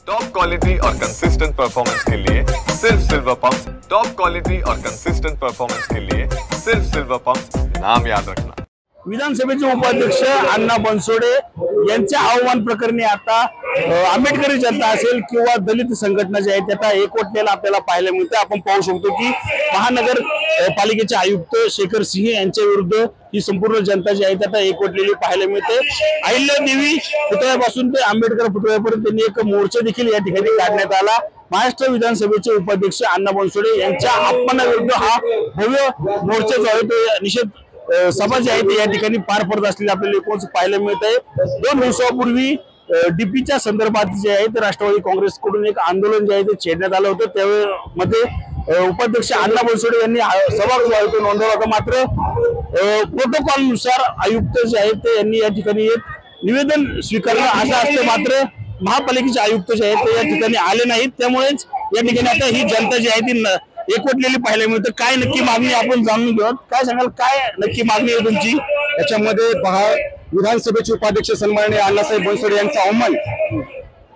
Top quality और consistent performance के लिए सिर्फ सिल्वर पंप्स। टॉप क्वालिटी और कंसिस्टेंट परफॉर्मेंस के लिए सिर्फ सिल्वर पंप्स, नाम याद रखना। विधानसभेचे उपाध्यक्ष अण्णा बनसोडे यांच्या आव्हान प्रकरणी आता आंबेडकरी जनता असेल किंवा दलित संघटना जे आहेत आता एकवटलेला आपल्याला पाहायला मिळतं। आपण पाहू शकतो की महानगर पालिकेचे आयुक्त शेखर सिंह यांच्या विरुद्ध ही संपूर्ण जनता जी आहे आता एकवटलेली पाहायला मिळते। अहिल्यादेवी पुतळ्यापासून ते आंबेडकर पुतळ्यापर्यंत त्यांनी एक मोर्चा देखील या ठिकाणी काढण्यात आला। महाराष्ट्र विधानसभेचे उपाध्यक्ष अण्णा बनसोडे यांच्या अपमानाविरुद्ध हा भव्य मोर्चा जो आहे तो निषेध सभा जी आहे या ठिकाणी पार पडत असलेली आपल्याला एकूणच पाहायला मिळत आहे। 2 दिवसापूर्वी डीपीच्या संदर्भात जे आहे ते राष्ट्रवादी काँग्रेसकडून एक आंदोलन जे आहे ते छेडण्यात आलं होतं। त्यामध्ये उपाध्यक्ष अण्णा बनसोडे यांनी सभागृह नोंदवला होता। मात्र प्रोटोकॉल नुसार आयुक्त जे आहेत ते यांनी या ठिकाणी एक निवेदन स्वीकारलं असं असतं। मात्र महापालिकेचे आयुक्त जे आहेत ते या ठिकाणी आले नाहीत। त्यामुळेच या ठिकाणी आता ही जनता जी आहे ती एकवटलेली पाहायला मिळतं। काय नक्की मागणी आपण जाणून घेऊयात। काय सांगाल, काय नक्की मागणी आहे तुमची? याच्यामध्ये पहा, विधानसभेचे उपाध्यक्ष सन्माननीय अण्णासाहेब बनसोडे यांचा अवमान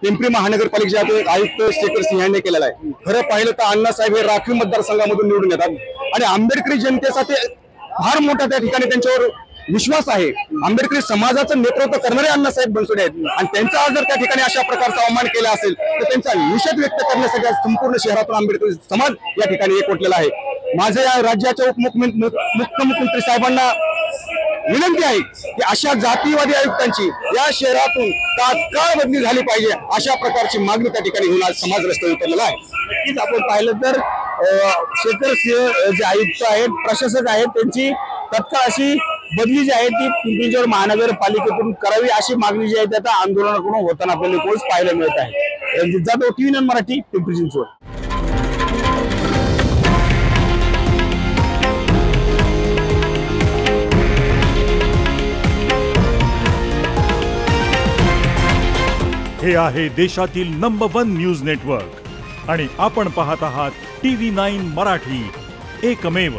पिंपरी महानगरपालिकेचे आयुक्त शेखर सिंह यांनी केलेला आहे। खरं पाहिलं तर अण्णासाहेब हे राखीव मतदारसंघामधून निवडून येतात आणि आंबेडकरी जनतेसाठी फार मोठा त्या ठिकाणी त्यांच्यावर विश्वास आहे। आंबेडकरी समाजाचं नेतृत्व करणारे अण्णासाहेब बनसोडे आहेत आणि त्यांचा आज जर त्या ठिकाणी अशा प्रकारचा अवमान केला असेल तर त्यांचा निषेध व्यक्त करण्यासाठी आज संपूर्ण शहरातून आंबेडकरी समाज या ठिकाणी एकवटलेला आहे। माझे या राज्याच्या मुख्यमंत्री साहेबांना विनंती आहे की अशा जातीवादी आयुक्तांची या शहरातून तात्काळ बदली झाली पाहिजे, अशा प्रकारची मागणी त्या ठिकाणी होऊन आज समाज रस्त्यावर उतरलेला आहे। नक्कीच आपण पाहिलं तर शेखर सिंह जे आयुक्त आहेत, प्रशासक आहेत, त्यांची तत्काळ अशी बदली जी आहे ती पिंपरी चिंचवड महानगरपालिकेकडून करावी अशी मागणी जी आहे ती आता आंदोलनाकडून होताना आपल्याला कोच पाहायला मिळत आहे। रणजित जाधव, TV9 मराठी, पिंपरी चिंचवड। हे आहे देशातील नंबर 1 न्यूज नेटवर्क आणि आपण पाहत आहात TV9 मराठी, एकमेव।